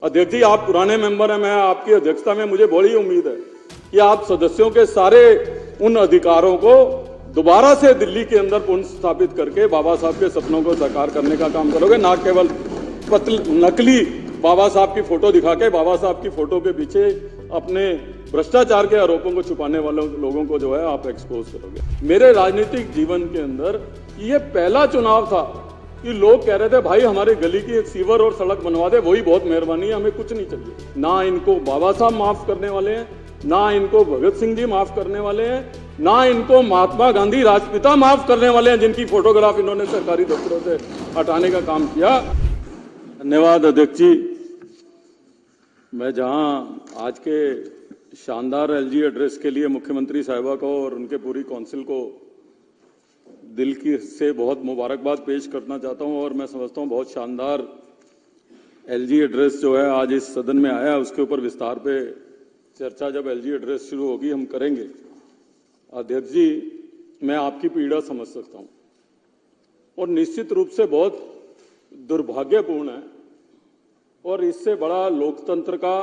अध्यक्ष जी, आप पुराने मेंबर हैं, मैं आपकी अध्यक्षता में मुझे बड़ी उम्मीद है कि आप सदस्यों के सारे उन अधिकारों को दोबारा से दिल्ली के अंदर पुनर्स्थापित करके बाबा साहब के सपनों को साकार करने का काम करोगे, ना केवल नकली बाबा साहब की फोटो दिखा के बाबा साहब की फोटो के पीछे अपने भ्रष्टाचार के आरोपों को छुपाने वाले लोगों को जो है आप एक्सपोज करोगे। मेरे राजनीतिक जीवन के अंदर ये पहला चुनाव था कि लोग कह रहे थे भाई हमारे गली की एक सीवर और सड़क बनवा दे, वही बहुत मेहरबानी है, हमें कुछ नहीं चाहिए। ना इनको बाबा साहब माफ करने वाले हैं, ना इनको भगत सिंह जी माफ करने वाले हैं, ना इनको महात्मा गांधी राष्ट्रपिता माफ करने वाले हैं जिनकी फोटोग्राफ इन्होंने सरकारी दफ्तरों से हटाने का काम किया। धन्यवाद अध्यक्ष जी। मैं जहां आज के शानदार एलजी एड्रेस के लिए मुख्यमंत्री साहिबा को और उनके पूरी काउंसिल को दिल की से बहुत मुबारकबाद पेश करना चाहता हूं, और मैं समझता हूं बहुत शानदार एलजी एड्रेस जो है आज इस सदन में आया, उसके ऊपर विस्तार पे चर्चा जब एलजी एड्रेस शुरू होगी हम करेंगे। अध्यक्ष जी, मैं आपकी पीड़ा समझ सकता हूं और निश्चित रूप से बहुत दुर्भाग्यपूर्ण है, और इससे बड़ा लोकतंत्र का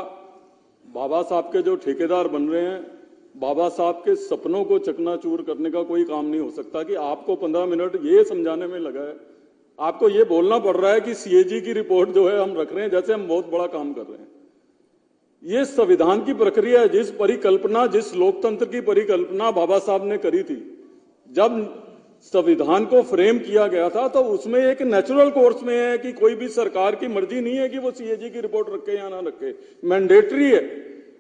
बाबा साहब के जो ठेकेदार बन रहे हैं, बाबा साहब के सपनों को चकनाचूर करने का कोई काम नहीं हो सकता कि आपको 15 मिनट ये समझाने में लगा है, आपको ये बोलना पड़ रहा है कि सीएजी की रिपोर्ट जो है हम रख रहे हैं जैसे हम बहुत बड़ा काम कर रहे हैं। ये संविधान की प्रक्रिया है, जिस परिकल्पना, जिस लोकतंत्र की परिकल्पना बाबा साहब ने करी थी, जब संविधान को फ्रेम किया गया था तो उसमें एक नेचुरल कोर्स में है कि कोई भी सरकार की मर्जी नहीं है कि वो सीएजी की रिपोर्ट रखे या ना रखे, मैंडेटरी है।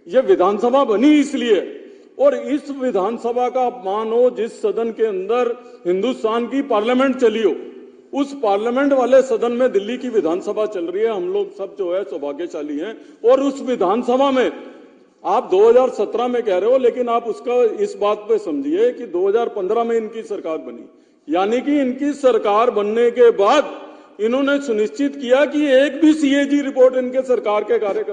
ये विधानसभा बनी इसलिए, और इस विधानसभा का अपमान हो जिस सदन के अंदर हिंदुस्तान की पार्लियामेंट चली हो, उस पार्लियामेंट वाले सदन में दिल्ली की विधानसभा चल रही है। हम लोग सब जो है सौभाग्यशाली हैं, और उस विधानसभा में आप 2017 में कह रहे हो, लेकिन आप उसका इस बात पे समझिए कि 2015 में इनकी सरकार बनी, यानी कि इनकी सरकार बनने के बाद इन्होंने सुनिश्चित किया कि एक भी सीएजी रिपोर्ट इनके सरकार के कार्य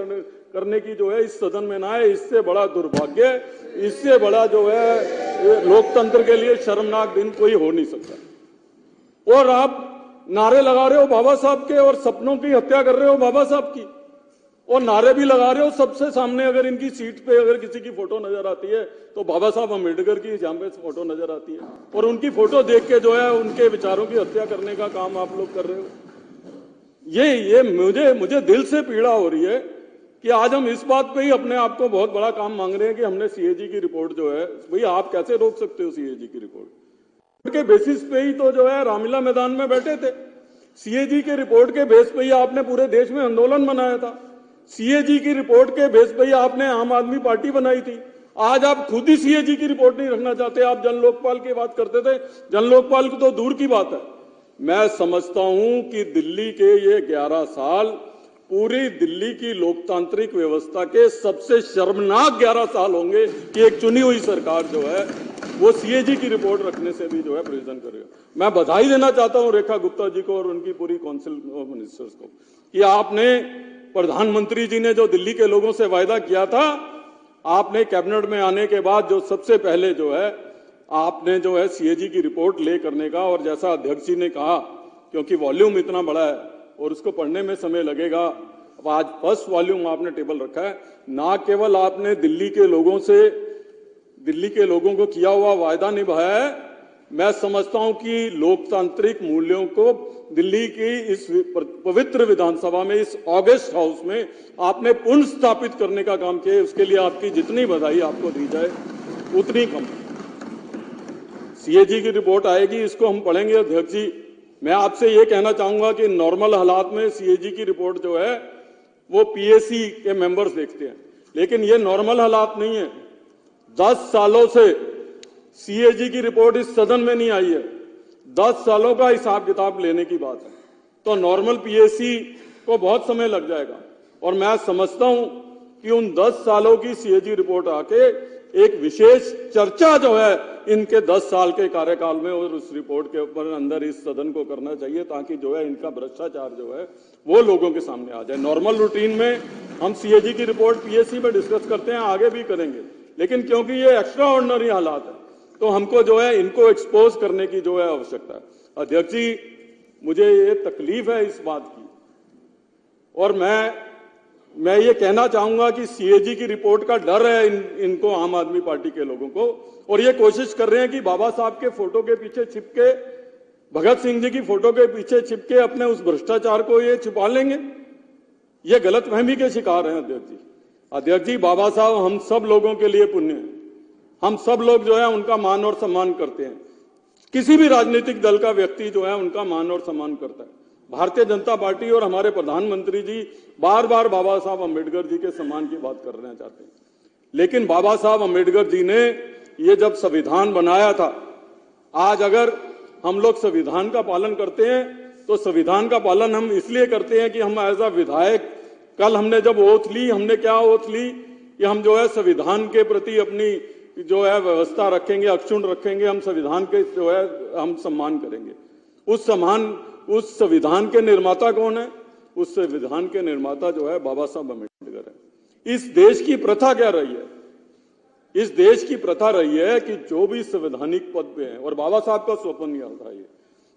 करने की जो है इस सदन में ना आए। इससे बड़ा दुर्भाग्य, इससे बड़ा जो है लोकतंत्र के लिए शर्मनाक दिन कोई हो नहीं सकता। और आप नारे लगा रहे हो बाबा साहब के, और सपनों की हत्या कर रहे हो बाबा साहब की, और नारे भी लगा रहे हो सबसे सामने। अगर इनकी सीट पे अगर किसी की फोटो नजर आती है तो बाबा साहब अम्बेडकर की जहां पे फोटो नजर आती है, और उनकी फोटो देख के जो है उनके विचारों की हत्या करने का काम आप लोग कर रहे हो। ये मुझे दिल से पीड़ा हो रही है कि आज हम इस बात पे ही अपने आप को बहुत बड़ा काम मांग रहे हैं कि हमने सीएजी की रिपोर्ट जो है, भाई आप कैसे रोक सकते हो सीएजी की रिपोर्ट के बेसिस पे ही तो जो है रामलीला मैदान में बैठे थे। सीएजी के रिपोर्ट के बेस पे ही आपने पूरे देश में आंदोलन बनाया था। सीएजी की रिपोर्ट के बेस पे ही आपने आम आदमी पार्टी बनाई थी। आज आप खुद ही सीएजी की रिपोर्ट नहीं रखना चाहते, आप जन लोकपाल की बात करते थे। जन लोकपाल की तो दूर की बात है। मैं समझता हूं कि दिल्ली के ये 11 साल पूरी दिल्ली की लोकतांत्रिक व्यवस्था के सबसे शर्मनाक 11 साल होंगे कि एक चुनी हुई सरकार जो है वो सीएजी की रिपोर्ट रखने से भी जो है प्रेजेंट करेगा। मैं बधाई देना चाहता हूं रेखा गुप्ता जी को और उनकी पूरी काउंसिल ऑफ मिनिस्टर्स को कि आपने, प्रधानमंत्री जी ने जो दिल्ली के लोगों से वायदा किया था, आपने कैबिनेट में आने के बाद जो सबसे पहले जो है आपने जो है सीएजी की रिपोर्ट ले करने का, और जैसा अध्यक्ष जी ने कहा, क्योंकि वॉल्यूम इतना बड़ा है और उसको पढ़ने में समय लगेगा, अब आज फर्स्ट वॉल्यूम आपने टेबल रखा है। ना केवल आपने दिल्ली के लोगों को किया हुआ वायदा निभाया है, मैं समझता हूं कि लोकतांत्रिक मूल्यों को दिल्ली की इस पवित्र विधानसभा में, इस ऑगस्ट हाउस में आपने पुनर्स्थापित करने का काम किया। उसके लिए आपकी जितनी बधाई आपको दी जाए उतनी कम। सीएजी की रिपोर्ट आएगी, इसको हम पढ़ेंगे। अध्यक्ष जी, मैं आपसे ये कहना चाहूंगा कि नॉर्मल हालात में सीएजी की रिपोर्ट जो है वो पीएसी के मेंबर्स देखते हैं, लेकिन ये नॉर्मल हालात नहीं है। 10 सालों से सीएजी की रिपोर्ट इस सदन में नहीं आई है। 10 सालों का हिसाब किताब लेने की बात है, तो नॉर्मल पीएसी को बहुत समय लग जाएगा। और मैं समझता हूं कि उन 10 सालों की सीएजी रिपोर्ट आके एक विशेष चर्चा जो है इनके 10 साल के कार्यकाल में और उस रिपोर्ट के ऊपर अंदर इस सदन को करना चाहिए, ताकि जो है इनका भ्रष्टाचार जो है वो लोगों के सामने आ जाए। नॉर्मल रूटीन में हम सीएजी की रिपोर्ट पीएसी में डिस्कस करते हैं, आगे भी करेंगे, लेकिन क्योंकि ये एक्स्ट्रा ऑर्डिनरी हालात है तो हमको जो है इनको एक्सपोज करने की जो है आवश्यकता है। अध्यक्ष जी, मुझे ये तकलीफ है इस बात की, और मैं मैं ये कहना चाहूंगा कि सीएजी की रिपोर्ट का डर है इनको, आम आदमी पार्टी के लोगों को, और ये कोशिश कर रहे हैं कि बाबा साहब के फोटो के पीछे छिपके, भगत सिंह जी की फोटो के पीछे छिपके अपने उस भ्रष्टाचार को ये छुपा लेंगे। ये गलतफहमी के शिकार हैं अध्यक्ष जी। अध्यक्ष जी, बाबा साहब हम सब लोगों के लिए पुण्य है। हम सब लोग जो है उनका मान और सम्मान करते हैं। किसी भी राजनीतिक दल का व्यक्ति जो है उनका मान और सम्मान करता है। भारतीय जनता पार्टी और हमारे प्रधानमंत्री जी बार बार बाबा साहब अम्बेडकर जी के सम्मान की बात करना चाहते हैं, लेकिन बाबा साहब अम्बेडकर जी ने ये जब संविधान बनाया था, आज अगर हम लोग संविधान का पालन करते हैं तो संविधान का पालन हम इसलिए करते हैं कि हम एज अ विधायक, कल हमने जब ओथ ली, हमने क्या ओथ ली कि हम जो है संविधान के प्रति अपनी जो है व्यवस्था रखेंगे, अक्षुण्ण रखेंगे, हम संविधान के जो है हम सम्मान करेंगे। उस संविधान के निर्माता कौन है? उस संविधान के निर्माता जो है बाबा साहब अम्बेडकर है। इस देश की प्रथा क्या रही है? इस देश की प्रथा रही है कि जो भी संवैधानिक पद पे हैं, और बाबा साहब का स्वप्न यह था ये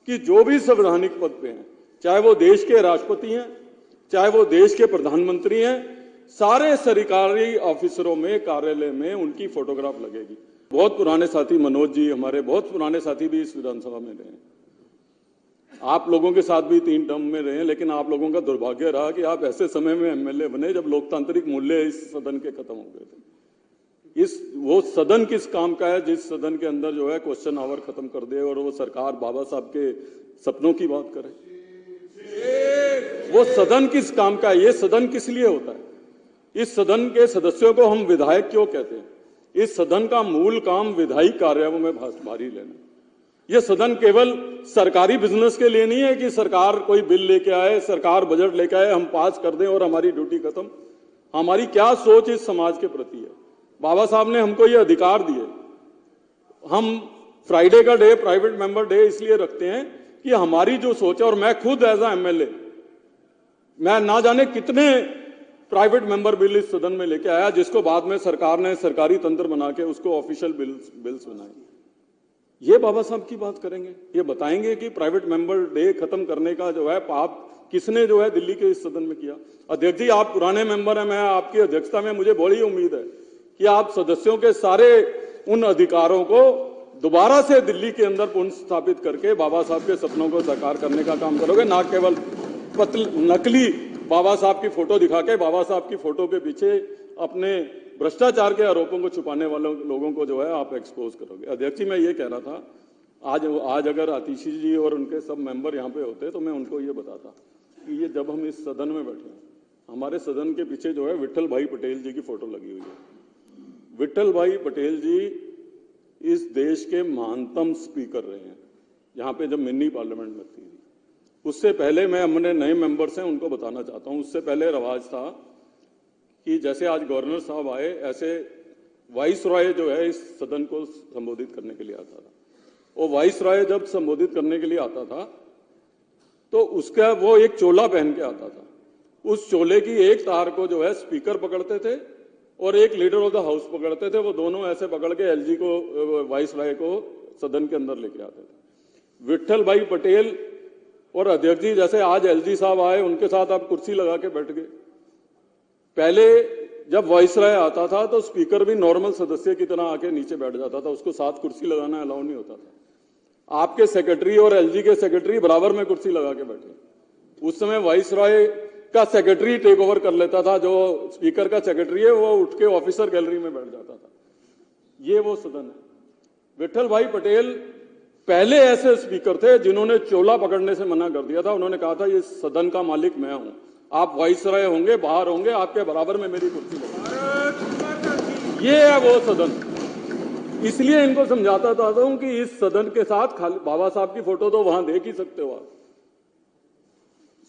कि जो भी संवैधानिक पद पे हैं, चाहे वो देश के राष्ट्रपति हैं, चाहे वो देश के प्रधानमंत्री हैं, सारे सरकारी ऑफिसरों में, कार्यालय में उनकी फोटोग्राफ लगेगी। बहुत पुराने साथी मनोज जी, हमारे बहुत पुराने साथी भी इस विधानसभा में रहे हैं। आप लोगों के साथ भी 3 टर्म में रहे, लेकिन आप लोगों का दुर्भाग्य रहा कि आप ऐसे समय में एमएलए बने जब लोकतांत्रिक मूल्य इस सदन के खत्म हो गए थे। वो सदन किस काम का है जिस सदन के अंदर जो है क्वेश्चन आवर खत्म कर दे और वो सरकार बाबा साहब के सपनों की बात करे? वो सदन किस काम का है? ये सदन किस लिए होता है? इस सदन के सदस्यों को हम विधायक क्यों कहते हैं? इस सदन का मूल काम विधायी कार्यों में भारी लेना। यह सदन केवल सरकारी बिजनेस के लिए नहीं है कि सरकार कोई बिल लेके आए, सरकार बजट लेके आए, हम पास कर दें और हमारी ड्यूटी खत्म। हमारी क्या सोच इस समाज के प्रति है? बाबा साहब ने हमको ये अधिकार दिए। हम फ्राइडे का डे प्राइवेट मेंबर डे इसलिए रखते हैं कि हमारी जो सोच है, और मैं खुद एज अ एमएलए मैं ना जाने कितने प्राइवेट मेंबर बिल इस सदन में लेके आया, जिसको बाद में सरकार ने सरकारी तंत्र बना के उसको ऑफिशियल बिल्स बनाए। ये बाबा साहब की बात करेंगे? ये बताएंगे कि प्राइवेट मेंबर डे खत्म करने का जो है पाप किसने जो है दिल्ली के इस सदन में किया? अध्यक्ष जी, आप पुराने मेंबर हैं, मैं आपकी अध्यक्षता में मुझे बड़ी उम्मीद है कि आप सदस्यों के सारे उन अधिकारों को दोबारा से दिल्ली के अंदर पुनर्स्थापित करके बाबा साहब के सपनों को साकार करने का काम करोगे, ना केवल नकली बाबा साहब की फोटो दिखा के बाबा साहब की फोटो के पीछे अपने भ्रष्टाचार के आरोपों को छुपाने वाले लोगों को जो है आप एक्सपोज करोगे। अध्यक्ष जी, मैं ये कह रहा था, आज अगर आतिशी जी और उनके सब मेंबर यहाँ पे होते तो मैं उनको ये बताता कि ये जब हम इस सदन में बैठे हैं, हमारे सदन के पीछे जो है विट्ठल भाई पटेल जी की फोटो लगी हुई है। विट्ठल भाई पटेल जी इस देश के महानतम स्पीकर रहे हैं। यहाँ पे जब मिनी पार्लियामेंट लगती थी, उससे पहले मैं अपने नए मेंबर्स हैं उनको बताना चाहता हूँ, उससे पहले रवाज था कि जैसे आज गवर्नर साहब आए, ऐसे वाइस रॉय जो है इस सदन को संबोधित करने के लिए आता था। वो वाइस रॉय जब संबोधित करने के लिए आता था तो उसका वो एक चोला पहन के आता था। उस चोले की एक तार को जो है स्पीकर पकड़ते थे और एक लीडर ऑफ द हाउस पकड़ते थे। वो दोनों ऐसे पकड़ के एलजी को, वाइस रॉय को सदन के अंदर लेके आते थे। विट्ठल भाई पटेल और अध्यक्ष जी जैसे आज एलजी साहब आए, उनके साथ आप कुर्सी लगा के बैठ गए। पहले जब वाइस रॉय आता था तो स्पीकर भी नॉर्मल सदस्य की तरह आके नीचे बैठ जाता था, उसको साथ कुर्सी लगाना अलाउ नहीं होता था। आपके सेक्रेटरी और एलजी के सेक्रेटरी बराबर में कुर्सी लगा के बैठे। उस समय वाइस रॉय का सेक्रेटरी टेक ओवर कर लेता था, जो स्पीकर का सेक्रेटरी है वो उठ के ऑफिसर गैलरी में बैठ जाता था। ये वो सदन है। विट्ठल भाई पटेल पहले ऐसे स्पीकर थे जिन्होंने चोला पकड़ने से मना कर दिया था। उन्होंने कहा था ये सदन का मालिक मैं हूं, आप वाइस रॉय होंगे, बाहर होंगे, आपके बराबर में मेरी कुर्सी लगी। ये है वो सदन। इसलिए इनको समझाता था कि इस सदन के साथ खाली बाबा साहब की फोटो तो वहां देख ही सकते हो आप।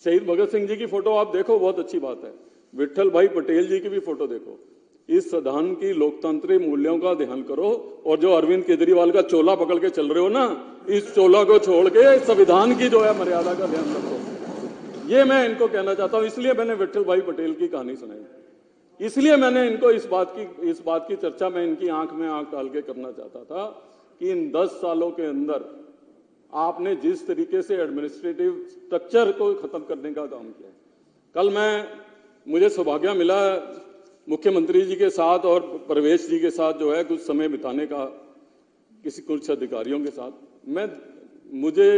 शहीद भगत सिंह जी की फोटो आप देखो, बहुत अच्छी बात है। विट्ठल भाई पटेल जी की भी फोटो देखो। इस सदन की लोकतांत्रिक मूल्यों का ध्यान करो, और जो अरविंद केजरीवाल का चोला पकड़ के चल रहे हो ना, इस चोला को छोड़ के संविधान की जो है मर्यादा का ध्यान रखो। ये मैं इनको कहना चाहता हूं। इसलिए मैंने विट्ठल भाई पटेल की कहानी सुनाई, इसलिए मैंने इनको इस बात की चर्चा में इनकी आंख में आंख डाल के करना चाहता था कि इन 10 सालों के अंदर आपने जिस तरीके से एडमिनिस्ट्रेटिव स्ट्रक्चर को खत्म करने का काम किया। कल मैं मुझे सौभाग्य मिला मुख्यमंत्री जी के साथ और परवेश जी के साथ जो है कुछ समय बिताने का, कुछ अधिकारियों के साथ। मुझे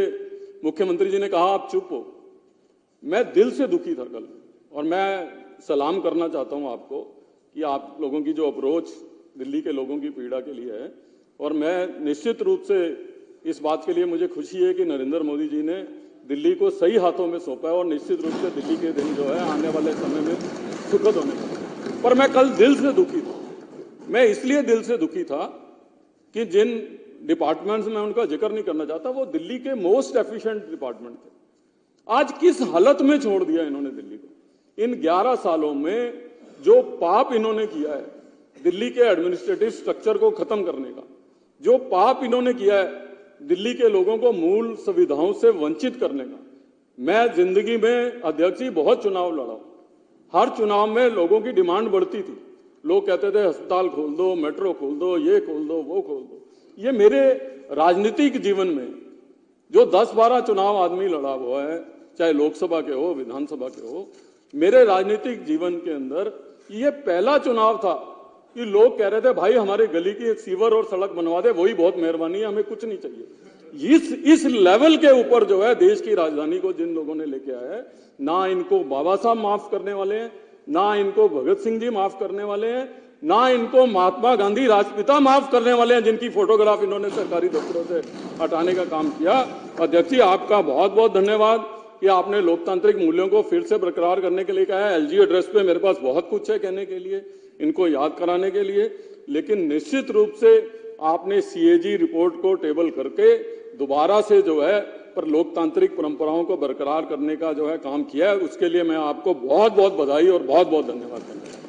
मुख्यमंत्री जी ने कहा आप चुप हो। मैं दिल से दुखी था कल, और मैं सलाम करना चाहता हूं आपको कि आप लोगों की जो अप्रोच दिल्ली के लोगों की पीड़ा के लिए है, और मैं निश्चित रूप से इस बात के लिए मुझे खुशी है कि नरेंद्र मोदी जी ने दिल्ली को सही हाथों में सौंपा है, और निश्चित रूप से दिल्ली के दिन जो है आने वाले समय में सुखद होने वाले। पर मैं कल दिल से दुखी था। मैं इसलिए दिल से दुखी था कि जिन डिपार्टमेंट्स में उनका जिक्र नहीं करना चाहता, वो दिल्ली के मोस्ट एफिशिएंट डिपार्टमेंट थे। आज किस हालत में छोड़ दिया इन्होंने दिल्ली को। इन 11 सालों में जो पाप इन्होंने किया है दिल्ली के एडमिनिस्ट्रेटिव स्ट्रक्चर को खत्म करने का, जो पाप इन्होंने किया है दिल्ली के लोगों को मूल सुविधाओं से वंचित करने का। मैं जिंदगी में अध्यक्ष जी बहुत चुनाव लड़ा। हर चुनाव में लोगों की डिमांड बढ़ती थी। लोग कहते थे अस्पताल खोल दो, मेट्रो खोल दो, ये खोल दो, वो खोल दो। ये मेरे राजनीतिक जीवन में जो 10-12 चुनाव आदमी लड़ा हुआ है, चाहे लोकसभा के हो, विधानसभा के हो, मेरे राजनीतिक जीवन के अंदर ये पहला चुनाव था कि लोग कह रहे थे भाई हमारे गली की एक सीवर और सड़क बनवा दे, वही बहुत मेहरबानी है, हमें कुछ नहीं चाहिए। इस लेवल के ऊपर जो है देश की राजधानी को जिन लोगों ने लेके आया है, ना इनको बाबा साहब माफ करने वाले हैं, ना इनको भगत सिंह जी माफ करने वाले हैं, ना इनको महात्मा गांधी राष्ट्रपिता माफ करने वाले हैं, जिनकी फोटोग्राफ इन्होंने सरकारी दफ्तरों से हटाने का काम किया। अध्यक्ष जी आपका बहुत बहुत धन्यवाद कि आपने लोकतांत्रिक मूल्यों को फिर से बरकरार करने के लिए कहा है। एलजी एड्रेस पे मेरे पास बहुत कुछ है कहने के लिए, इनको याद कराने के लिए, लेकिन निश्चित रूप से आपने सीएजी रिपोर्ट को टेबल करके दोबारा से जो है पर लोकतांत्रिक परंपराओं को बरकरार करने का जो है काम किया है, उसके लिए मैं आपको बहुत बहुत बधाई और बहुत बहुत धन्यवाद करता हूं।